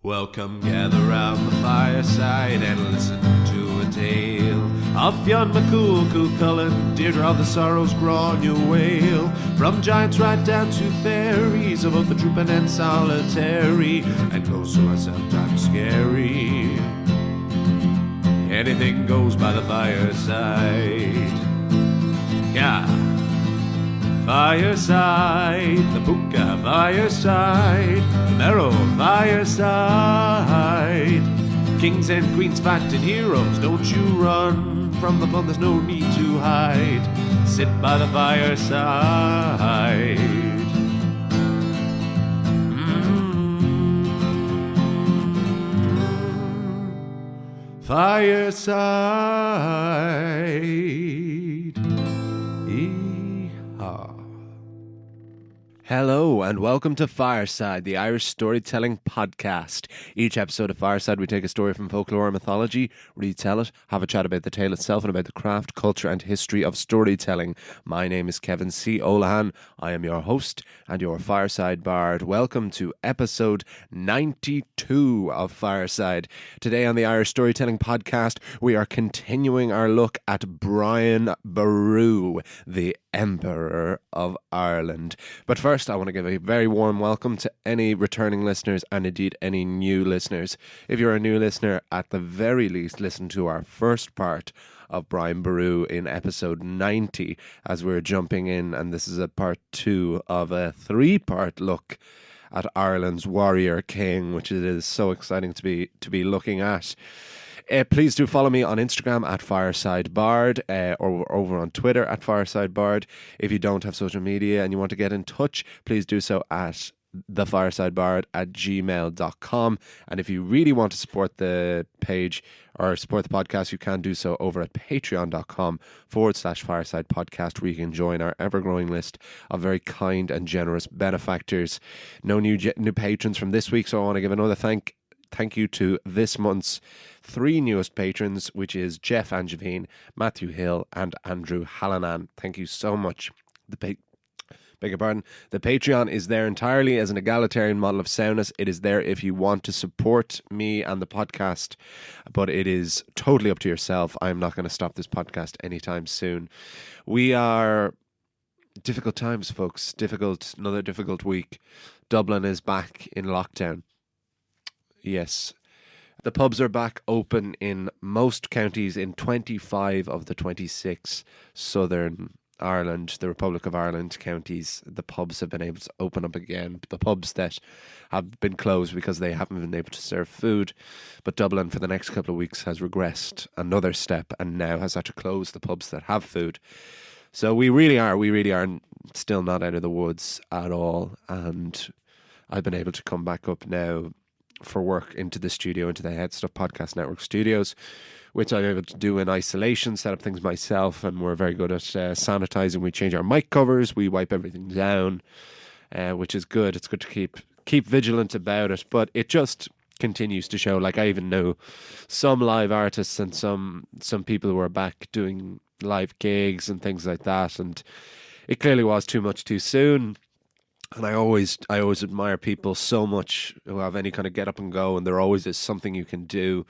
Welcome, gather round the fireside and listen to a tale of Fionn McCool, Cullen, Deirdre of the Sorrows, Grainne Whale. From giants right down to fairies, of both the drooping and solitary, and those who are sometimes scary. Anything goes by the fireside. Yeah. Fireside, the Puka fireside, the Marrow fireside. Kings and queens fighting heroes, don't you run from the fun, there's no need to hide. Sit by the fireside. Fireside. Hello and welcome to Fireside, the Irish storytelling podcast. Each episode of Fireside, we take a story from folklore and mythology, retell it, have a chat about the tale itself and about the craft, culture and history of storytelling. My name is Kevin C. Olahan. I am your host and your Fireside Bard. Welcome to episode 92 of Fireside. Today on the Irish storytelling podcast, we are continuing our look at Brian Boru, the Emperor of Ireland. But first, I want to give a very warm welcome to any returning listeners and indeed any new listeners. If you're a new listener, at the very least, listen to our first part of Brian Boru in episode 90 as we're jumping in, and this is a part 2 of a 3-part look at Ireland's warrior king, which it is so exciting to be looking at. Please do follow me on Instagram at FiresideBard or over on Twitter at FiresideBard. If you don't have social media and you want to get in touch, please do so at thefiresidebard@gmail.com. And if you really want to support the page or support the podcast, you can do so over at patreon.com/Fireside Podcast, where you can join our ever-growing list of very kind and generous benefactors. No new patrons from this week, so I want to give another thank you to this month's 3 newest patrons, which is Jeff Angevine, Matthew Hill, and Andrew Hallinan. Thank you so much. Beg your pardon. The Patreon is there entirely as an egalitarian model of soundness. It is there if you want to support me and the podcast, but it is totally up to yourself. I'm not going to stop this podcast anytime soon. We are difficult times, folks. Another difficult week. Dublin is back in lockdown. Yes. The pubs are back open in most counties in 25 of the 26 Southern Ireland, the Republic of Ireland counties. The pubs have been able to open up again. The pubs that have been closed because they haven't been able to serve food. But Dublin for the next couple of weeks has regressed another step and now has had to close the pubs that have food. So we really are still not out of the woods at all. And I've been able to come back up now for work into the studio, into the Head Stuff Podcast Network studios, which I'm able to do in isolation, set up things myself, and we're very good at sanitizing. We change our mic covers, we wipe everything down, which is good. It's good to keep vigilant about it, but it just continues to show. Like, I even know some live artists and some people who are back doing live gigs and things like that, and it clearly was too much too soon. And I always admire people so much who have any kind of get up and go, and there always is something you can do.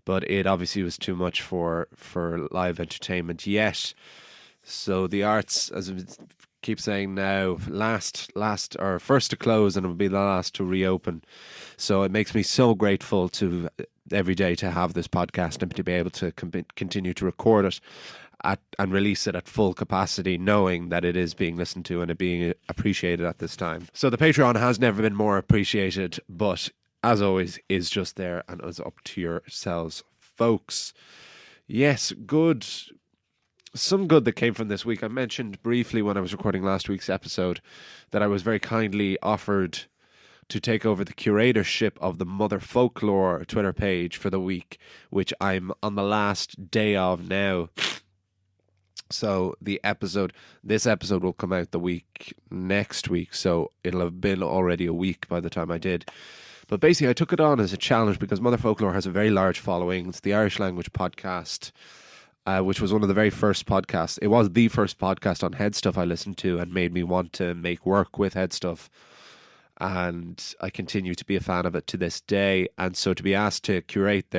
But it obviously was too much for live entertainment yet. So the arts, as I keep saying now, last or first to close, and it will be the last to reopen. So it makes me so grateful to every day to have this podcast and to be able to continue to record it and release it at full capacity, knowing that it is being listened to and it being appreciated at this time. So the Patreon has never been more appreciated, but as always is just there and is up to yourselves, folks. Yes, some good that came from this week. I mentioned briefly when I was recording last week's episode that I was very kindly offered to take over the curatorship of the Mother Folklore Twitter page for the week, which I'm on the last day of now. So this episode will come out the week next week, so it'll have been already a week by the time I did. But basically I took it on as a challenge because Mother Folklore has a very large following. It's the Irish language podcast, which was one of the very first podcasts. It was the first podcast on Head Stuff I listened to and made me want to make work with Head Stuff. and I continue to be a fan of it to this day. And so to be asked to curate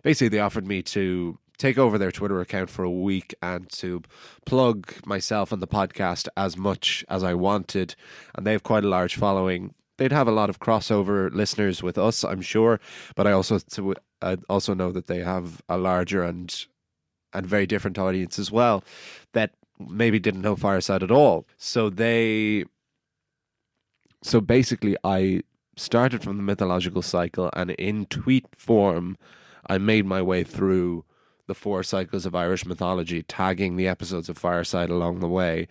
basically they offered me to take over their Twitter account for a week and to plug myself and the podcast as much as I wanted. And they have quite a large following. They'd have a lot of crossover listeners with us, I'm sure, but I also know that they have a larger and very different audience as well that maybe didn't know Fireside at all. So basically I started from the mythological cycle, and in tweet form I made my way through the 4 cycles of Irish mythology, tagging the episodes of Fireside along the way.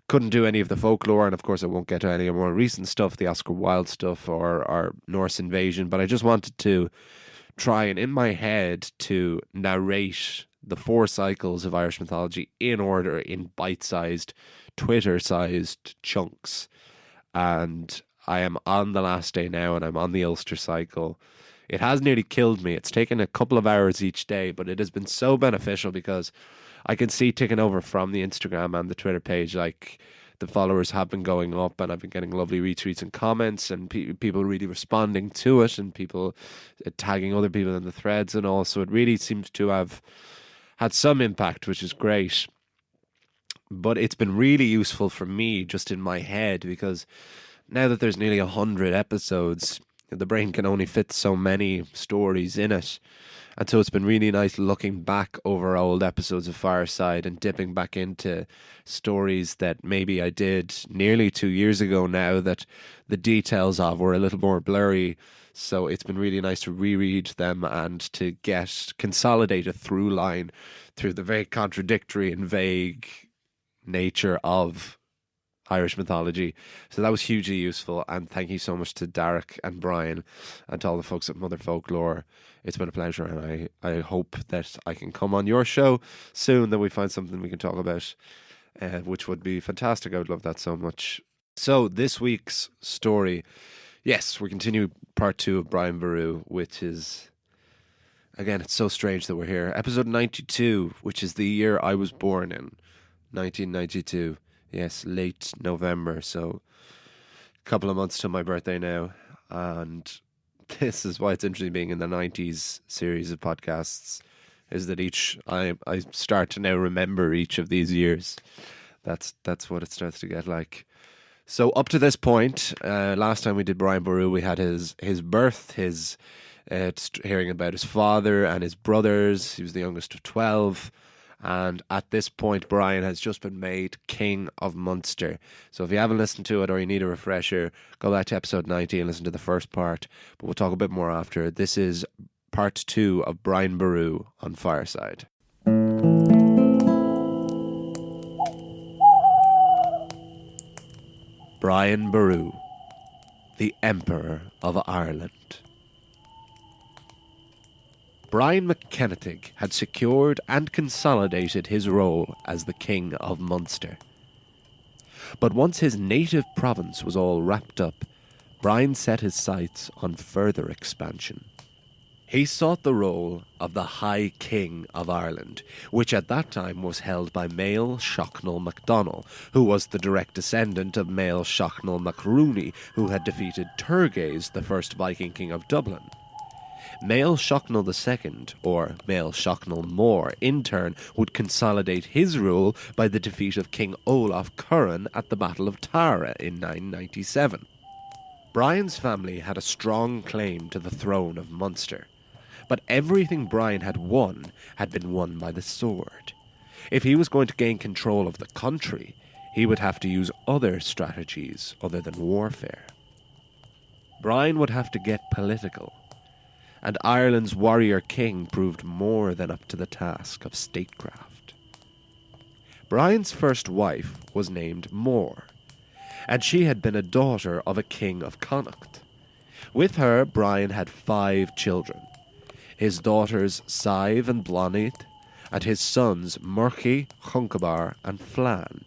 Couldn't do any of the folklore, and of course I won't get to any more recent stuff, the Oscar Wilde stuff or Norse invasion, but I just wanted to try and, in my head, to narrate the 4 cycles of Irish mythology in order, in bite-sized, Twitter-sized chunks. And I am on the last day now, and I'm on the Ulster cycle. It has nearly killed me. It's taken a couple of hours each day, but it has been so beneficial because I can see ticking over from the Instagram and the Twitter page, like the followers have been going up, and I've been getting lovely retweets and comments, and people really responding to it, and people tagging other people in the threads and all. So it really seems to have had some impact, which is great. But it's been really useful for me just in my head, because now that there's nearly 100 episodes, the brain can only fit so many stories in it. And so it's been really nice looking back over old episodes of Fireside and dipping back into stories that maybe I did nearly 2 years ago now that the details of were a little more blurry. So it's been really nice to reread them and to consolidate a through line through the very contradictory and vague nature of Irish mythology. So that was hugely useful, and thank you so much to Derek and Brian and to all the folks at Mother Folklore. It's been a pleasure, and I hope that I can come on your show soon, that we find something we can talk about, which would be fantastic. I would love that so much. So this week's story, yes, we continue part 2 of Brian Boru, which is, again, it's so strange that we're here. Episode 92, which is the year I was born in, 1992. Yes, late November, so a couple of months to my birthday now. And this is why it's interesting being in the 90s series of podcasts, is that I start to now remember each of these years. That's what it starts to get like. So up to this point, last time we did Brian Boru, we had his birth, hearing about his father and his brothers. He was the youngest of 12. And at this point, Brian has just been made King of Munster. So if you haven't listened to it or you need a refresher, go back to episode 90 and listen to the first part. But we'll talk a bit more after. This is part 2 of Brian Boru on Fireside. Brian Boru, the Emperor of Ireland. Brian McKennatig had secured and consolidated his role as the King of Munster. But once his native province was all wrapped up, Brian set his sights on further expansion. He sought the role of the High King of Ireland, which at that time was held by Mael Shocknall MacDonald, who was the direct descendant of Mael Shocknall MacRooney, who had defeated Turgeis, the first Viking king of Dublin. Mael Shocknall II, or Mael Shocknall Mór, in turn would consolidate his rule by the defeat of King Olaf Curran at the Battle of Tara in 997. Brian's family had a strong claim to the throne of Munster, but everything Brian had been won by the sword. If he was going to gain control of the country, he would have to use other strategies other than warfare. Brian would have to get political, and Ireland's warrior king proved more than up to the task of statecraft. Brian's first wife was named Mór, and she had been a daughter of a king of Connacht. With her, Brian had 5 children, his daughters Sive and Blonid, and his sons Murchy, Chuncabar, and Flan.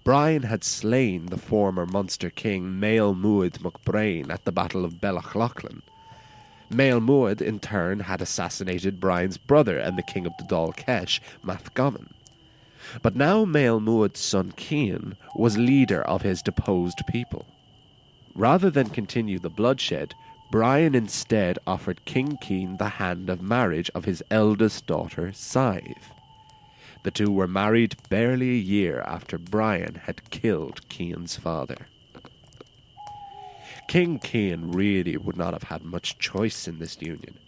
Brian had slain the former Munster king Mael Muid MacBrain at the Battle of Bellachlachlan. Mael Muid, in turn, had assassinated Brian's brother and the king of the Dál Kesh, Mathgoman. But now Mael Muid's son Cian was leader of his deposed people. Rather than continue the bloodshed, Brian instead offered King Cian the hand of marriage of his eldest daughter, Scythe. The two were married barely a year after Brian had killed Cian's father. King Cian really would not have had much choice in this union.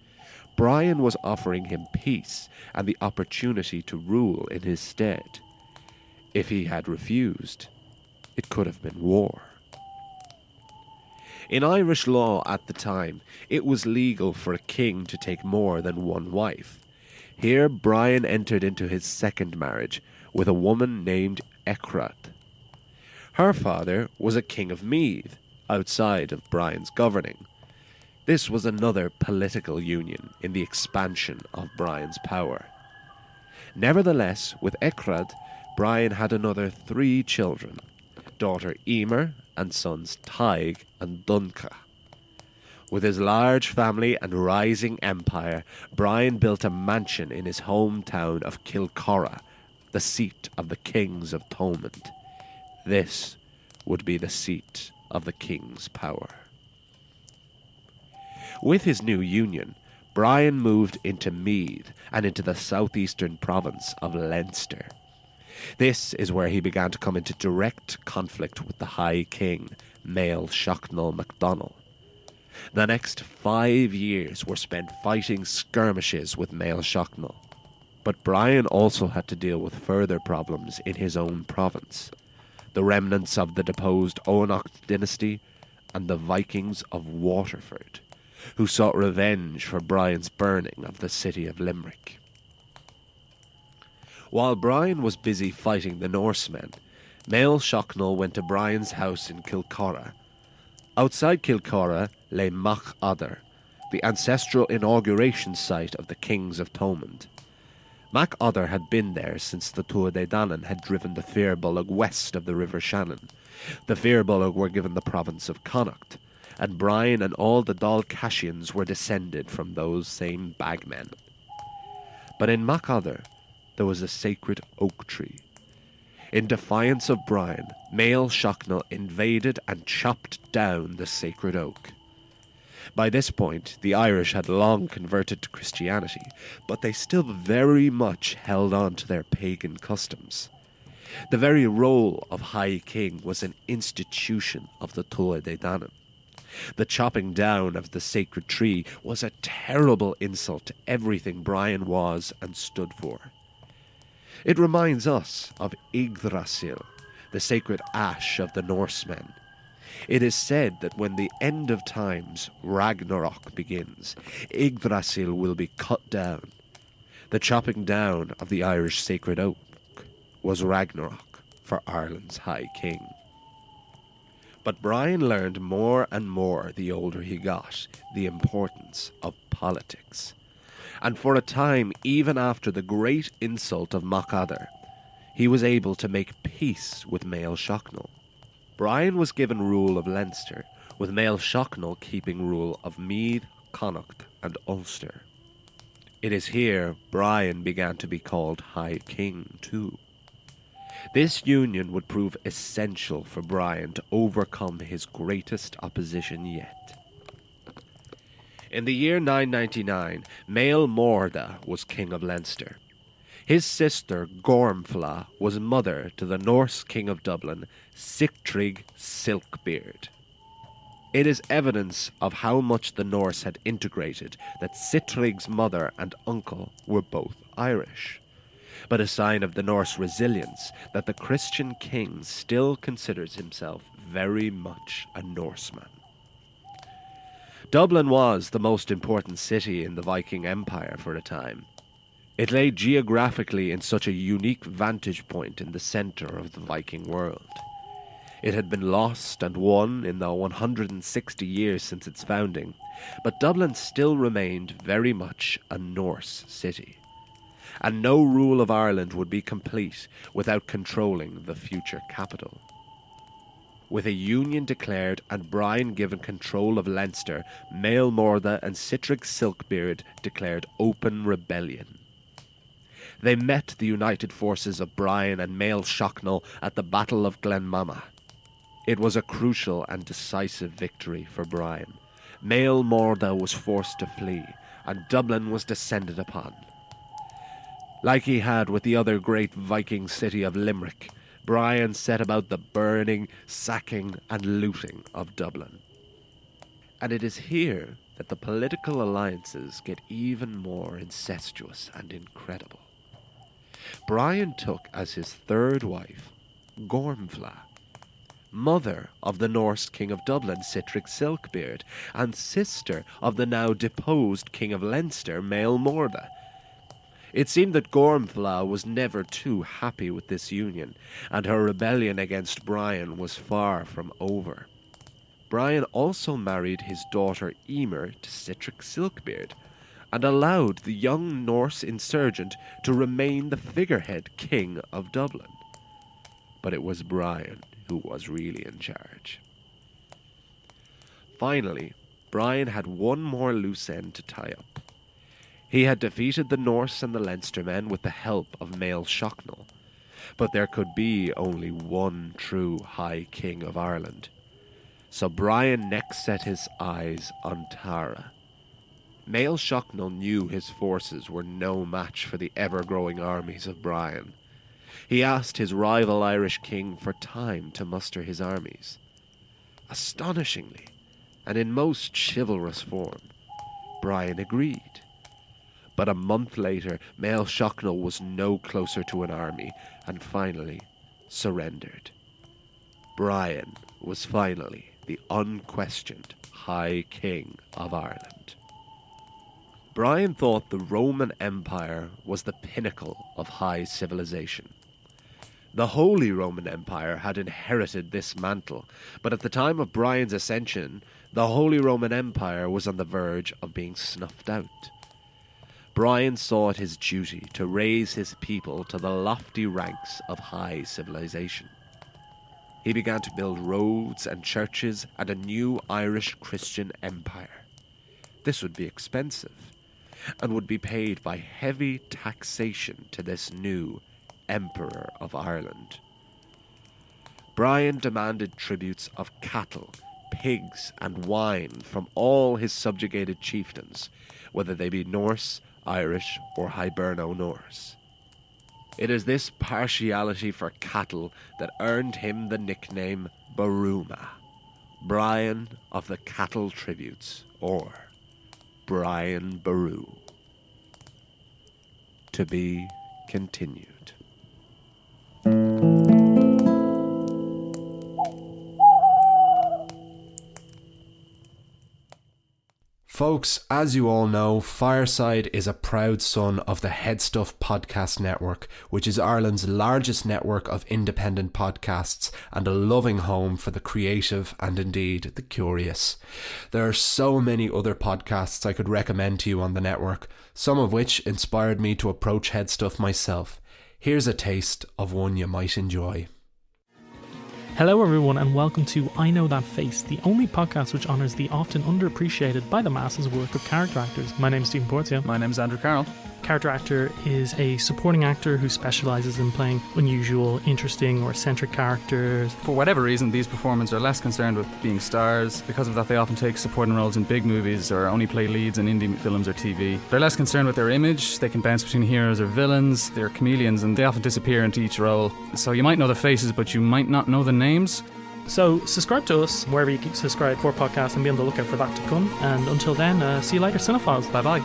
Brian was offering him peace and the opportunity to rule in his stead. If he had refused, it could have been war. In Irish law at the time, it was legal for a king to take more than one wife. Here Brian entered into his second marriage with a woman named Ecrath. Her father was a king of Meath, outside of Brian's governing. This was another political union in the expansion of Brian's power. Nevertheless, with Ecrath, Brian had another 3 children, daughter Emer and sons Taig and Dunca. With his large family and rising empire, Brian built a mansion in his hometown of Kilcorra, the seat of the kings of Thomond. This would be the seat of the king's power. With his new union, Brian moved into Meath and into the southeastern province of Leinster. This is where he began to come into direct conflict with the High King, Mael Shocknall MacDonald. The next 5 years were spent fighting skirmishes with Mael Shocknall. But Brian also had to deal with further problems in his own province. The remnants of the deposed Onocht dynasty and the Vikings of Waterford, who sought revenge for Brian's burning of the city of Limerick. While Brian was busy fighting the Norsemen, Mael Shocknall went to Brian's house in Kilcorra. Outside Kilcorra lay Mach Other, the ancestral inauguration site of the kings of Thomond. Mac Other had been there since the Tuatha Dé Danann had driven the Firbolg west of the River Shannon. The Firbolg were given the province of Connacht, and Brian and all the Dalcassians were descended from those same bagmen. But in Mac Other there was a sacred oak tree. In defiance of Brian, Mael Shocknall invaded and chopped down the sacred oak. By this point, the Irish had long converted to Christianity, but they still very much held on to their pagan customs. The very role of High King was an institution of the Tuatha Dé Danann. The chopping down of the sacred tree was a terrible insult to everything Brian was and stood for. It reminds us of Yggdrasil, the sacred ash of the Norsemen. It is said that when the end of times, Ragnarok, begins, Yggdrasil will be cut down. The chopping down of the Irish sacred oak was Ragnarok for Ireland's High King. But Brian learned more and more the older he got the importance of politics. And for a time, even after the great insult of Mac Other, he was able to make peace with Mael Shocknall. Brian was given rule of Leinster, with Mael Shocknall keeping rule of Meath, Connacht and Ulster. It is here Brian began to be called High King too. This union would prove essential for Brian to overcome his greatest opposition yet. In the year 999, Mael Morda was king of Leinster. His sister Gormfla was mother to the Norse king of Dublin, Sictrig Silkbeard. It is evidence of how much the Norse had integrated that Sictrig's mother and uncle were both Irish, but a sign of the Norse resilience that the Christian king still considers himself very much a Norseman. Dublin was the most important city in the Viking Empire for a time. It lay geographically in such a unique vantage point in the centre of the Viking world. It had been lost and won in the 160 years since its founding, but Dublin still remained very much a Norse city. And no rule of Ireland would be complete without controlling the future capital. With a union declared and Brian given control of Leinster, Mael Morda and Sictrig Silkbeard declared open rebellion. They met the united forces of Brian and Mael Shocknall at the Battle of Glenmama. It was a crucial and decisive victory for Brian. Mael Morda was forced to flee, and Dublin was descended upon. Like he had with the other great Viking city of Limerick, Brian set about the burning, sacking, and looting of Dublin. And it is here that the political alliances get even more incestuous and incredible. Brian took as his third wife Gormfla, mother of the Norse king of Dublin, Sihtric Silkbeard, and sister of the now deposed king of Leinster, Mael Morda. It seemed that Gormfla was never too happy with this union, and her rebellion against Brian was far from over. Brian also married his daughter Emer to Sihtric Silkbeard, and allowed the young Norse insurgent to remain the figurehead king of Dublin. But it was Brian who was really in charge. Finally, Brian had one more loose end to tie up. He had defeated the Norse and the Leinster men with the help of Mael Shocknall, but there could be only one true High King of Ireland. So Brian next set his eyes on Tara. Mael Shocknall knew his forces were no match for the ever-growing armies of Brian. He asked his rival Irish king for time to muster his armies. Astonishingly, and in most chivalrous form, Brian agreed. But a month later, Mael Shocknall was no closer to an army, and finally surrendered. Brian was finally the unquestioned High King of Ireland. Brian thought the Roman Empire was the pinnacle of high civilization. The Holy Roman Empire had inherited this mantle, but at the time of Brian's ascension, the Holy Roman Empire was on the verge of being snuffed out. Brian saw it his duty to raise his people to the lofty ranks of high civilization. He began to build roads and churches and a new Irish Christian empire. This would be expensive, and would be paid by heavy taxation to this new Emperor of Ireland. Brian demanded tributes of cattle, pigs, and wine from all his subjugated chieftains, whether they be Norse, Irish, or Hiberno-Norse. It is this partiality for cattle that earned him the nickname Boruma, Brian of the Cattle Tributes, or Brian Boru. To be continued. Folks, as you all know, Fireside is a proud son of the Headstuff Podcast Network, which is Ireland's largest network of independent podcasts and a loving home for the creative and indeed the curious. There are so many other podcasts I could recommend to you on the network, some of which inspired me to approach Headstuff myself. Here's a taste of one you might enjoy. Hello everyone and welcome to I Know That Face, the only podcast which honours the often underappreciated by the masses work of character actors. My name is Stephen Portia. My name is Andrew Carroll. Character actor is a supporting actor who specialises in playing unusual, interesting or eccentric characters. For whatever reason, these performers are less concerned with being stars. Because of that, they often take supporting roles in big movies or only play leads in indie films or TV. They're less concerned with their image. They can bounce between heroes or villains. They're chameleons and they often disappear into each role. So you might know the faces, but you might not know the names. So subscribe to us wherever you can subscribe for podcasts and be on the lookout for that to come. And until then, see you later, cinephiles. Bye-bye.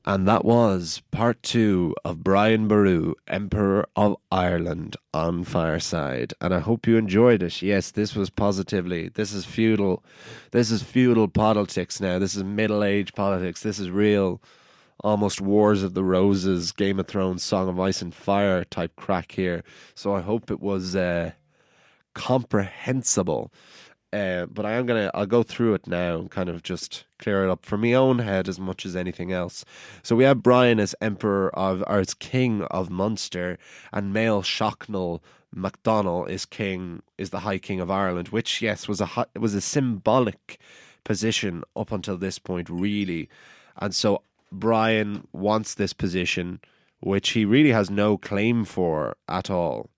And that was part 2 of Brian Boru, Emperor of Ireland, on Fireside. And I hope you enjoyed it. Yes, this was positively, this is feudal politics now. This is middle-age politics. This is real, almost Wars of the Roses, Game of Thrones, Song of Ice and Fire type crack here. So I hope it was comprehensible. But I'll go through it now and kind of just clear it up for my own head as much as anything else. So we have Brian as as King of Munster, and Mael Shocknall MacDonald is the High King of Ireland, which yes was a symbolic position up until this point, really. And so Brian wants this position, which he really has no claim for at all.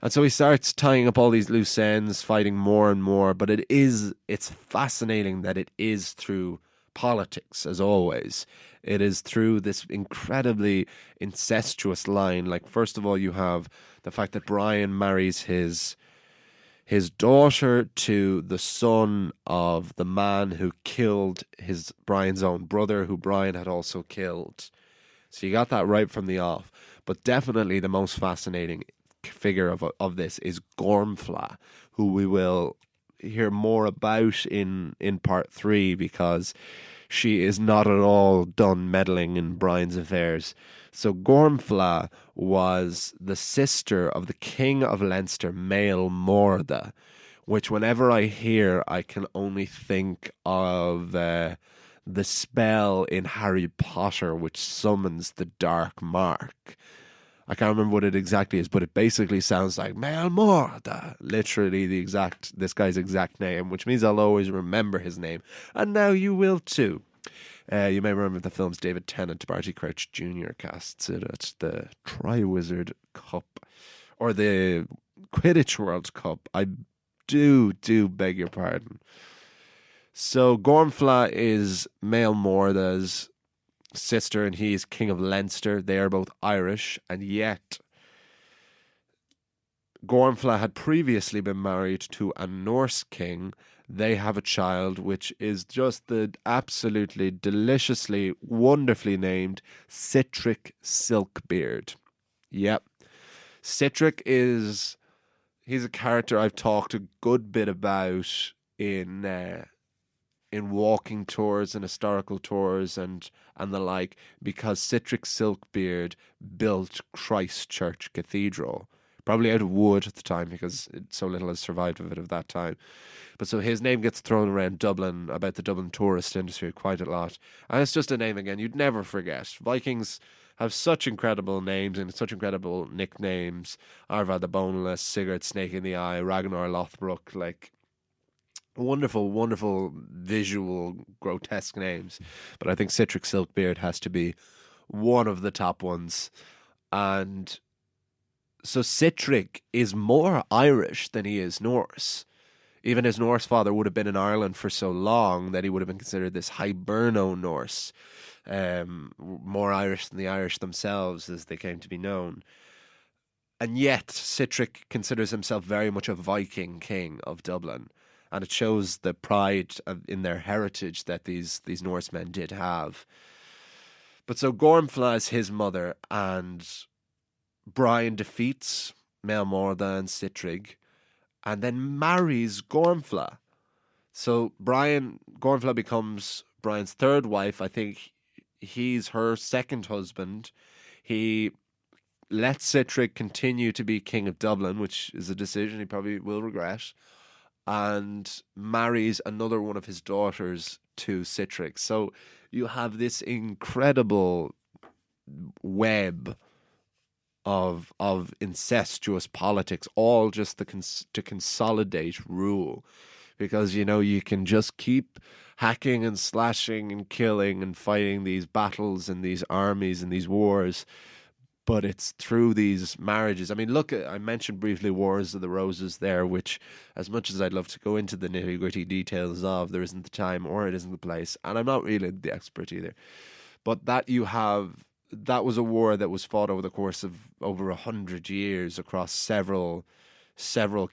And so he starts tying up all these loose ends, fighting more and more. But it's fascinating that it is through politics, as always. It is through this incredibly incestuous line. Like, first of all, you have the fact that Brian marries his daughter to the son of the man who killed Brian's own brother, who Brian had also killed. So you got that right from the off. But definitely the most fascinating figure of this is Gormfla, who we will hear more about in part 3, because she is not at all done meddling in Brian's affairs. So Gormfla was the sister of the King of Leinster, Mael Morda, which whenever I hear, I can only think of the spell in Harry Potter which summons the Dark Mark. I can't remember what it exactly is, but it basically sounds like Mael Morda, literally this guy's exact name, which means I'll always remember his name. And now you will too. You may remember the film's David Tennant, Barty Crouch Jr. casts it at the Triwizard Cup, or the Quidditch World Cup. I do beg your pardon. So Gormfla is Mael Morda's sister, and he's King of Leinster. They are both Irish, and yet Gormfla had previously been married to a Norse king. They have a child, which is just the absolutely deliciously, wonderfully named Citric Silkbeard. Yep. Citric he's a character I've talked a good bit about in walking tours and historical tours and the like, because Citric Silkbeard built Christchurch Cathedral, probably out of wood at the time, because so little has survived of it of that time. But so his name gets thrown around Dublin, about the Dublin tourist industry, quite a lot. And it's just a name, again, you'd never forget. Vikings have such incredible names and such incredible nicknames. Arvad the Boneless, Sigurd Snake in the Eye, Ragnar Lothbrok, like wonderful, wonderful visual, grotesque names. But I think Citric Silkbeard has to be one of the top ones. And so Citric is more Irish than he is Norse. Even his Norse father would have been in Ireland for so long that he would have been considered this Hiberno Norse, more Irish than the Irish themselves as they came to be known. And yet Citric considers himself very much a Viking king of Dublin. And it shows the pride in their heritage that these Norsemen did have. But so Gormfla is his mother, and Brian defeats Mael Morda and Citrig, and then marries Gormfla. So Gormfla becomes Brian's third wife. I think he's her second husband. He lets Citrig continue to be king of Dublin, which is a decision he probably will regret, and marries another one of his daughters to Citrig. So you have this incredible web of incestuous politics, all just to consolidate rule, because you can just keep hacking and slashing and killing and fighting these battles and these armies and these wars, but it's through these marriages. I mean, look, I mentioned briefly Wars of the Roses there, which, as much as I'd love to go into the nitty gritty details of, there isn't the time or it isn't the place, and I'm not really the expert either. But that was a war that was fought over the course of over 100 years across several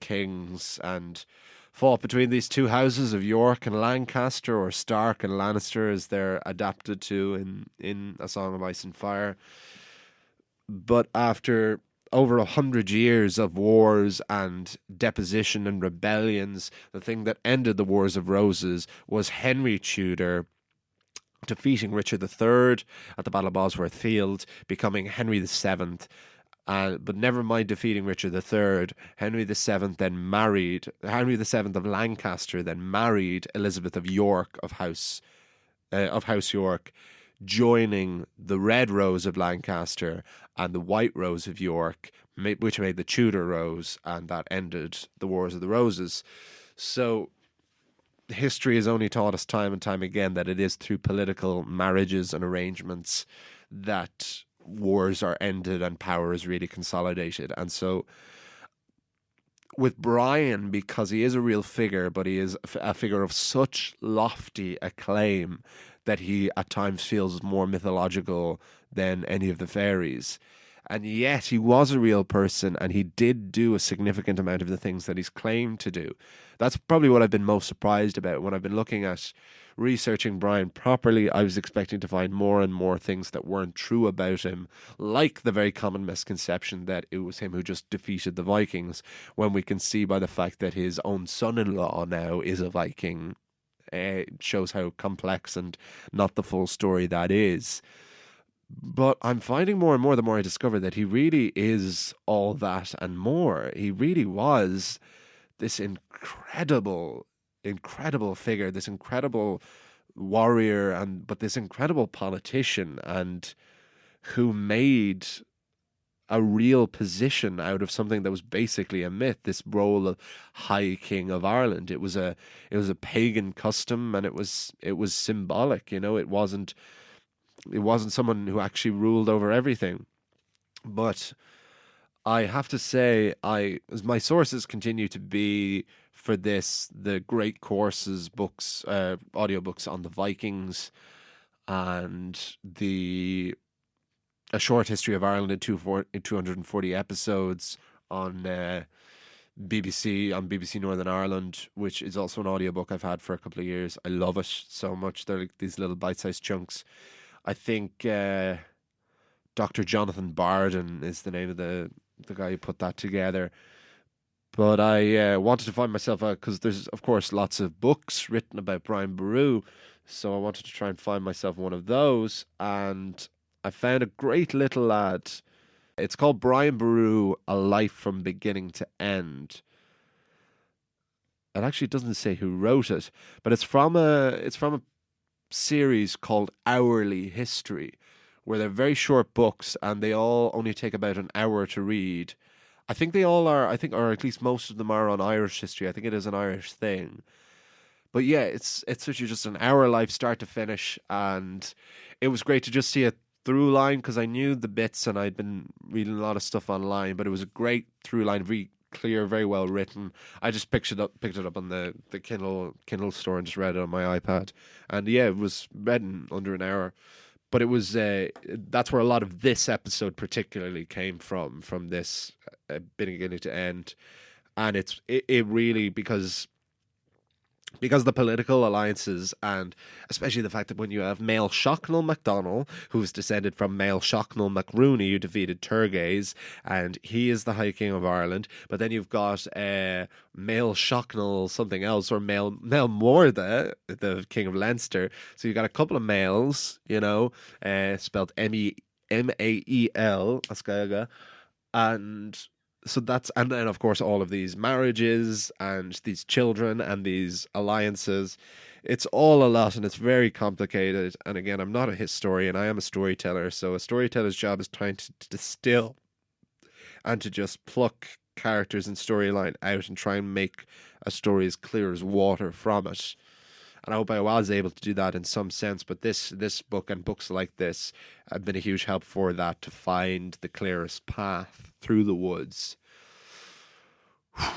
kings, and fought between these two houses of York and Lancaster, or Stark and Lannister as they're adapted to in A Song of Ice and Fire. But after over 100 years of wars and deposition and rebellions, the thing that ended the Wars of Roses was Henry Tudor defeating Richard III at the Battle of Bosworth Field, becoming Henry VII. But never mind defeating Richard III, Henry VII of Lancaster then married Elizabeth of York of House York, joining the Red Rose of Lancaster and the White Rose of York, which made the Tudor Rose, and that ended the Wars of the Roses. So history has only taught us time and time again that it is through political marriages and arrangements that wars are ended and power is really consolidated. And so with Brian, because he is a real figure, but he is a figure of such lofty acclaim that he at times feels more mythological than any of the fairies. And yet he was a real person, and he did do a significant amount of the things that he's claimed to do. That's probably what I've been most surprised about. When I've been looking at researching Brian properly, I was expecting to find more and more things that weren't true about him, like the very common misconception that it was him who just defeated the Vikings, when we can see by the fact that his own son-in-law now is a Viking. Shows how complex and not the full story that is. But I'm finding more and more the more I discover that he really is all that and more. He really was this incredible figure, this incredible warrior, but this incredible politician, and who made a real position out of something that was basically a myth. This role of High King of Ireland. It was a pagan custom, and it was symbolic. It wasn't someone who actually ruled over everything. But I have to say, as my sources continue to be for this, the Great Courses books, audiobooks on the Vikings, and A Short History of Ireland in 240 episodes on BBC Northern Ireland, which is also an audiobook I've had for a couple of years. I love it so much. They're like these little bite-sized chunks. I think Dr. Jonathan Barden is the name of the guy who put that together. But I wanted to find myself out, because there's, of course, lots of books written about Brian Boru, so I wanted to try and find myself one of those, and I found a great little lad. It's called Brian Boru, A Life from Beginning to End. It actually doesn't say who wrote it, but it's from a series called Hourly History, where they're very short books, and they all only take about an hour to read. I think they all are, or at least most of them are, on Irish history. I think it is an Irish thing. But yeah, it's literally just an hour life, start to finish, and it was great to just see a through line, because I knew the bits and I'd been reading a lot of stuff online, but it was a great through line, very clear, very well written. I just picked it up on the Kindle store and just read it on my iPad, and yeah, it was read in under an hour. But it was that's where a lot of this episode particularly came from this beginning to end, and it really, because the political alliances, and especially the fact that when you have Mael Shocknall MacDonald, who's descended from Mael Shocknall MacRooney, who defeated Turgeis, and he is the High King of Ireland, but then you've got Mael Shocknall something else, or Mael Morda, the King of Leinster. So you've got a couple of Maels, spelled Mael, Ascaga, and so and then of course all of these marriages and these children and these alliances. It's all a lot, and it's very complicated. And again, I'm not a historian, I am a storyteller. So a storyteller's job is trying to distill and to just pluck characters and storyline out and try and make a story as clear as water from it. And I hope I was able to do that in some sense. But this book and books like this have been a huge help for that, to find the clearest path through the woods. And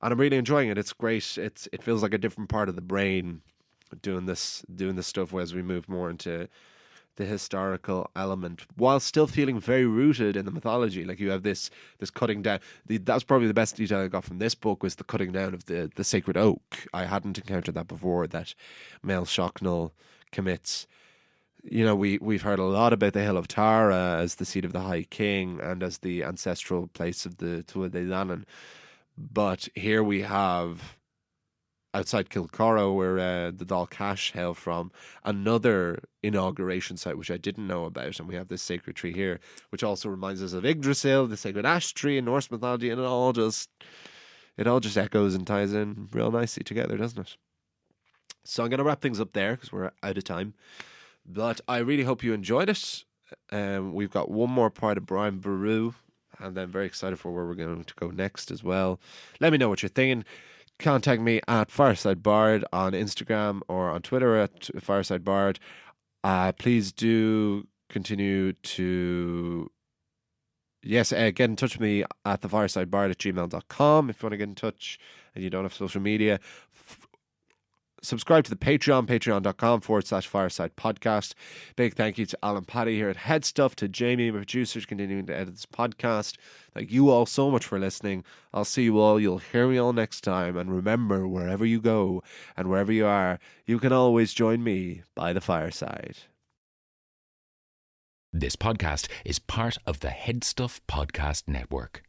I'm really enjoying it. It's great. It feels like a different part of the brain doing this stuff as we move more into the historical element, while still feeling very rooted in the mythology. Like, you have this cutting down. That's probably the best detail I got from this book, was the cutting down of the sacred oak. I hadn't encountered that before, that Mael Shocknall commits. We've heard a lot about the Hill of Tara as the seat of the High King and as the ancestral place of the Tuatha De Danann. But here we have, outside Kilcorrow, where the Dalcash hail from, another inauguration site which I didn't know about, and we have this sacred tree here, which also reminds us of Yggdrasil, the sacred ash tree in Norse mythology, and it all just echoes and ties in real nicely together, doesn't it? So I'm going to wrap things up there, because we're out of time. But I really hope you enjoyed it. We've got one more part of Brian Boru, and I'm very excited for where we're going to go next as well. Let me know what you're thinking. Contact me at Fireside Bard on Instagram, or on Twitter at Fireside Bard. Please do continue to Yes, get in touch with me at thefiresidebard@gmail.com if you want to get in touch and you don't have social media. Subscribe to the Patreon, patreon.com/fireside podcast. Big thank you to Alan Paddy here at Head Stuff, to Jamie, my producers, continuing to edit this podcast. Thank you all so much for listening. I'll see you all. You'll hear me all next time. And remember, wherever you go and wherever you are, you can always join me by the fireside. This podcast is part of the Head Stuff Podcast Network.